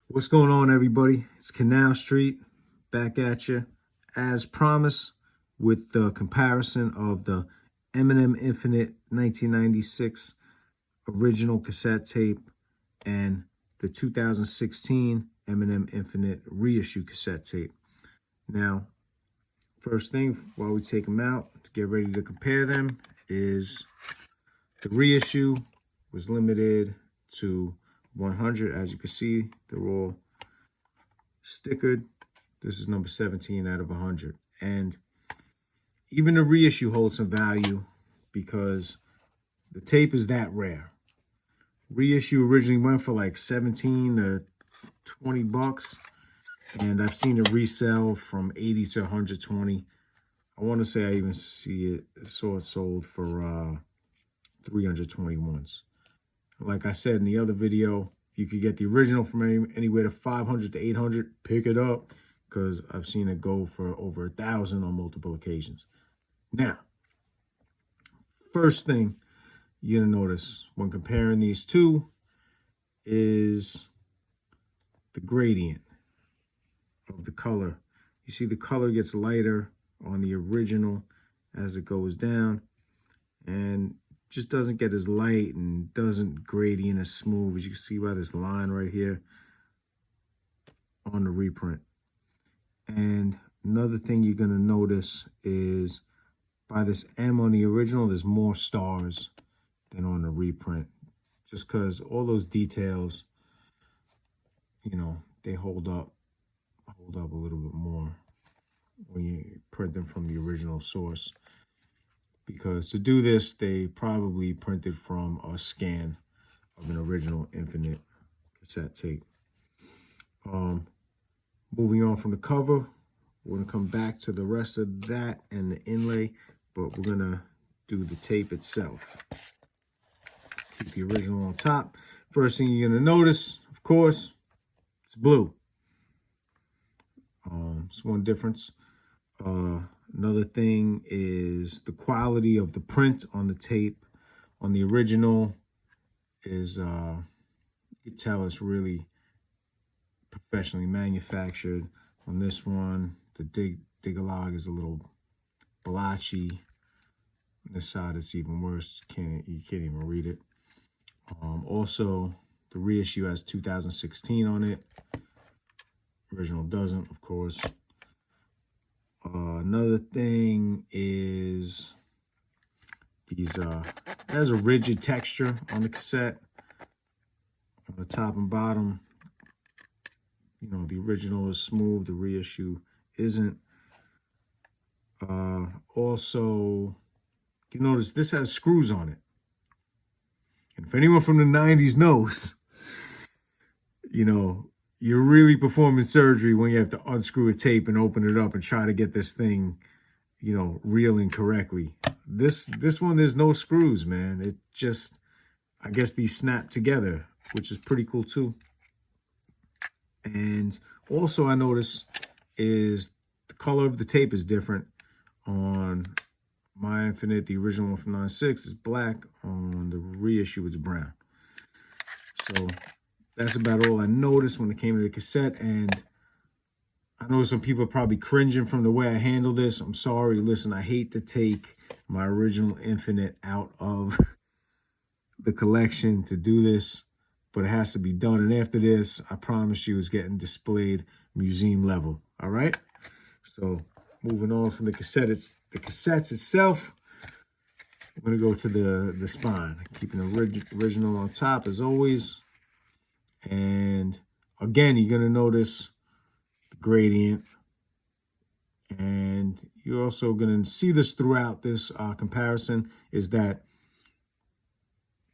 What's going on, everybody? It's Canal Street back at you, as promised, with the comparison of the Eminem Infinite 1996 original cassette tape and the 2016 Eminem Infinite reissue cassette tape. Now, first thing while we take them out to get ready to compare them is the reissue was limited to 100. As you can see, they're all stickered. This is number 17 out of 100. And even the reissue holds some value because the tape is that rare. Reissue originally went for like 17 to 20 bucks. And I've seen it resell from 80 to 120. I want to say I even saw it sold for 321s. Like I said in the other video, if you could get the original from anywhere to 500 to 800, pick it up, because I've seen it go for over 1,000 on multiple occasions. Now, first thing you're gonna notice when comparing these two is the gradient of the color. You see the color gets lighter on the original as it goes down, and just doesn't get as light and doesn't gradient as smooth as you can see by this line right here on the reprint. And another thing you're going to notice is by this M on the original, there's more stars than on the reprint, just because all those details, they hold up a little bit more when you print them from the original source. Because to do this, they probably printed from a scan of an original Infinite cassette tape. Moving on from the cover, we're gonna come back to the rest of that and the inlay, but we're gonna do the tape itself. Keep the original on top. First thing you're gonna notice, of course, it's blue. It's one difference. Another thing is the quality of the print on the tape. On the original is, you can tell it's really professionally manufactured. On this one, the dig-a-log is a little blotchy. On this side, it's even worse. You can't even read it. Also, the reissue has 2016 on it. Original doesn't, of course. Another thing is there's a rigid texture on the cassette. On the top and bottom, the original is smooth, the reissue isn't. Also, you notice this has screws on it. And if anyone from the 90s knows, you're really performing surgery when you have to unscrew a tape and open it up and try to get this thing, reeling correctly. This one, there's no screws, man. It just, I guess these snap together, which is pretty cool too. And also I notice is the color of the tape is different. On my Infinite, the original one from 96 is black. On the reissue, it's brown. So that's about all I noticed when it came to the cassette. And I know some people are probably cringing from the way I handle this. I'm sorry. Listen, I hate to take my original Infinite out of the collection to do this, but it has to be done. And after this, I promise you, it's getting displayed museum level. All right. So moving on from the cassettes itself, I'm going to go to the spine, keeping the original on top as always. And again, you're going to notice the gradient. And you're also going to see this throughout this comparison, is that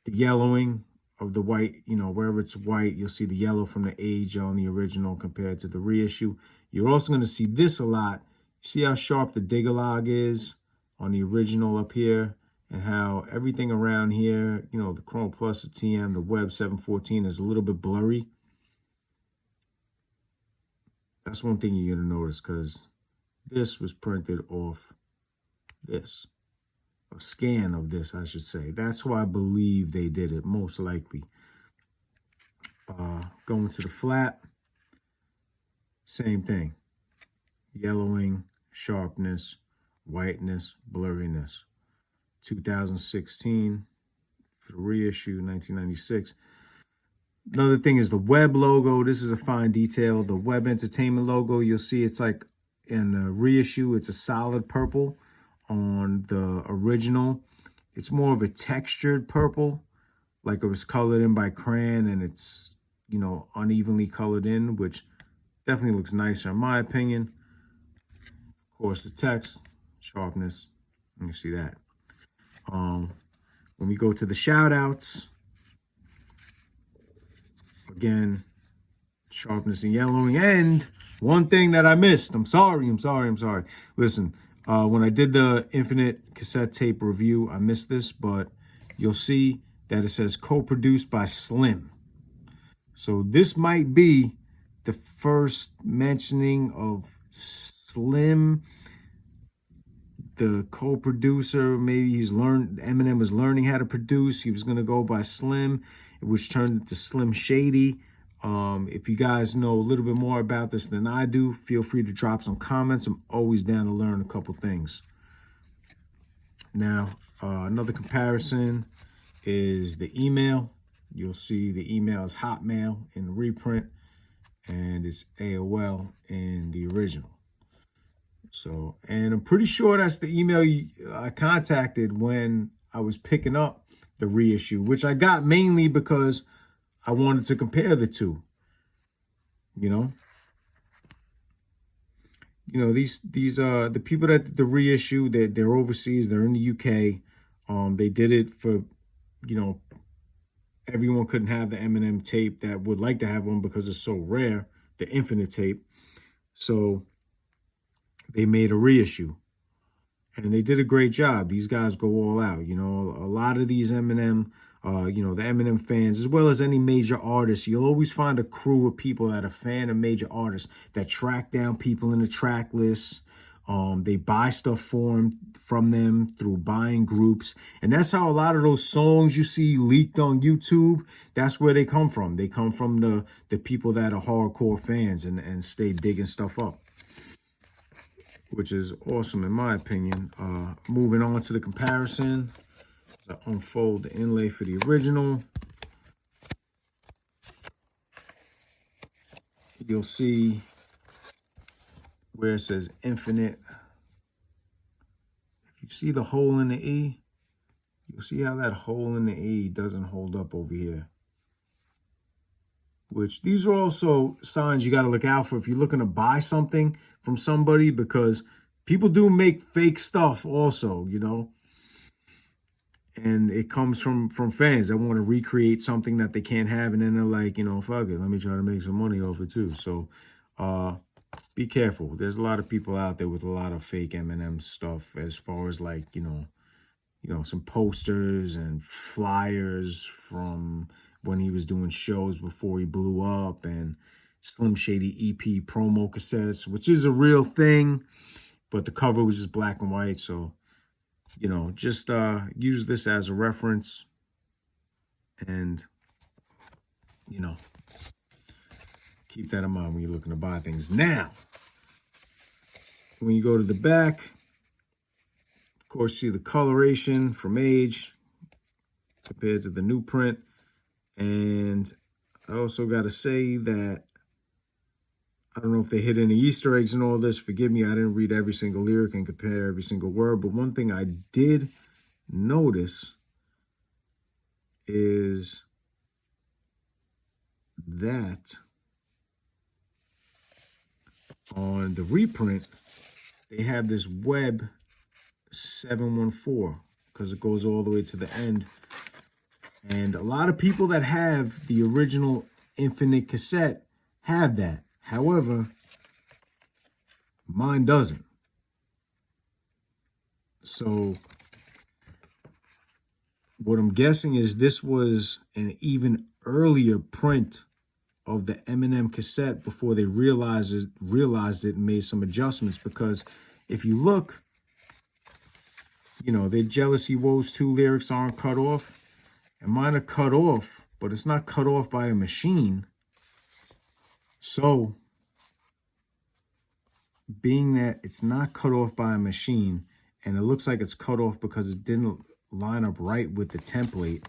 the yellowing of the white, wherever it's white, you'll see the yellow from the age on the original compared to the reissue. You're also going to see this a lot. See how sharp the dig-a-log is on the original up here, and how everything around here, the Chrome Plus, the TM, the Web 714 is a little bit blurry. That's one thing you're going to notice, because this was printed off this. A scan of this, I should say. That's why I believe they did it, most likely. Going to the flap. same thing. Yellowing, sharpness, whiteness, blurriness. 2016 for the reissue, 1996. Another thing is the web logo. This is a fine detail. The Web Entertainment logo, you'll see it's like in the reissue, it's a solid purple. On the original, it's more of a textured purple, like it was colored in by crayon, and it's, you know, unevenly colored in, which definitely looks nicer in my opinion. Of course, the text, sharpness, you see that. When we go to the shout outs, again, sharpness and yellowing. And one thing that I missed, I'm sorry. Listen, when I did the Infinite cassette tape review, I missed this, but you'll see that it says co-produced by Slim. So this might be the first mentioning of Slim, the co-producer. Maybe Eminem was learning how to produce. He was going to go by Slim, which turned into Slim Shady. If you guys know a little bit more about this than I do, feel free to drop some comments. I'm always down to learn a couple things. Now, another comparison is the email. You'll see the email is Hotmail in the reprint, and it's AOL in the original. So, and I'm pretty sure that's the email I contacted when I was picking up the reissue, which I got mainly because I wanted to compare the two. You know, these the people that did the reissue, they're overseas, they're in the UK. They did it for, you know, everyone couldn't have the Eminem tape that would like to have one because it's so rare, the Infinite tape. So they made a reissue, and they did a great job. These guys go all out. You know, a lot of these Eminem, you know, the Eminem fans, as well as any major artist, you'll always find a crew of people that are fan of major artists that track down people in the track lists. They buy stuff from them through buying groups. And that's how a lot of those songs you see leaked on YouTube, that's where they come from. They come from the people that are hardcore fans and stay digging stuff up, which is awesome in my opinion. Moving on to the comparison, I unfold the inlay for the original. You'll see where it says Infinite. If you see the hole in the E, you'll see how that hole in the E doesn't hold up over here. Which these are also signs you got to look out for if you're looking to buy something from somebody, because people do make fake stuff also, you know. And it comes from fans that want to recreate something that they can't have, and then they're like, you know, fuck it, let me try to make some money off it too. So be careful. There's a lot of people out there with a lot of fake Eminem stuff, as far as like, you know, some posters and flyers from when he was doing shows before he blew up, and Slim Shady EP promo cassettes, which is a real thing, but the cover was just black and white. So, you know, just use this as a reference, and, you know, keep that in mind when you're looking to buy things. Now, when you go to the back, of course, see the coloration from age compared to the new print. And I also got to say that I don't know if they hit any Easter eggs and all this. Forgive me, I didn't read every single lyric and compare every single word. But one thing I did notice is that on the reprint, they have this Web 714 because it goes all the way to the end. And a lot of people that have the original Infinite cassette have that. However, mine doesn't. So what I'm guessing is this was an even earlier print of the Eminem cassette before they realized it and made some adjustments. Because if you look, you know, their Jealousy Woes 2 lyrics aren't cut off. And mine are cut off, but it's not cut off by a machine. So being that it's not cut off by a machine, and it looks like it's cut off because it didn't line up right with the template.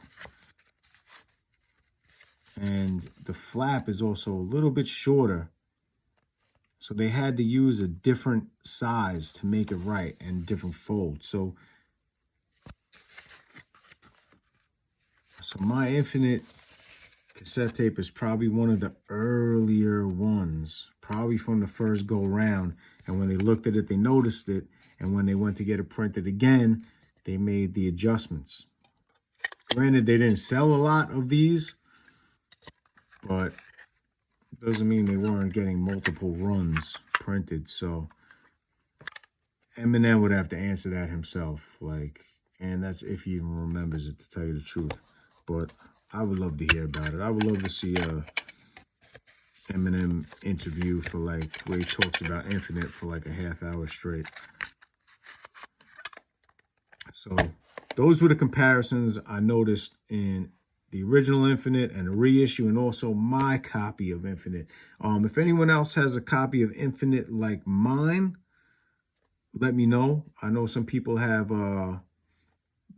And the flap is also a little bit shorter. So they had to use a different size to make it right and different fold. So my Infinite cassette tape is probably one of the earlier ones, probably from the first go round. And when they looked at it, they noticed it. And when they went to get it printed again, they made the adjustments. Granted, they didn't sell a lot of these, but it doesn't mean they weren't getting multiple runs printed. So Eminem would have to answer that himself. And that's if he even remembers it, to tell you the truth. But I would love to hear about it. I would love to see a Eminem interview for where he talks about Infinite for a half hour straight. So those were the comparisons I noticed in the original Infinite and the reissue, and also my copy of Infinite. If anyone else has a copy of Infinite like mine, let me know. I know some people have,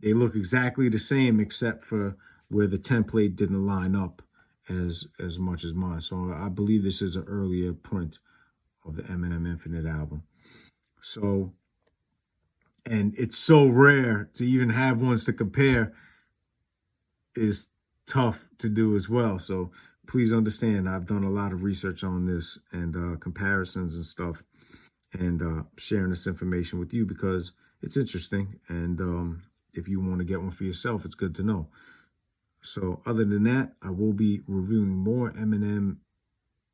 they look exactly the same except for where the template didn't line up as much as mine. So I believe this is an earlier print of the Eminem Infinite album. So, and it's so rare to even have ones to compare, is tough to do as well. So please understand, I've done a lot of research on this and comparisons and stuff, and sharing this information with you because it's interesting. And if you want to get one for yourself, it's good to know. So other than that, I will be reviewing more Eminem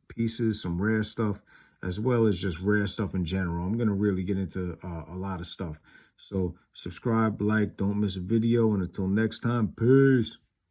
pieces, some rare stuff, as well as just rare stuff in general. I'm going to really get into a lot of stuff. So subscribe, like, don't miss a video. And until next time, peace.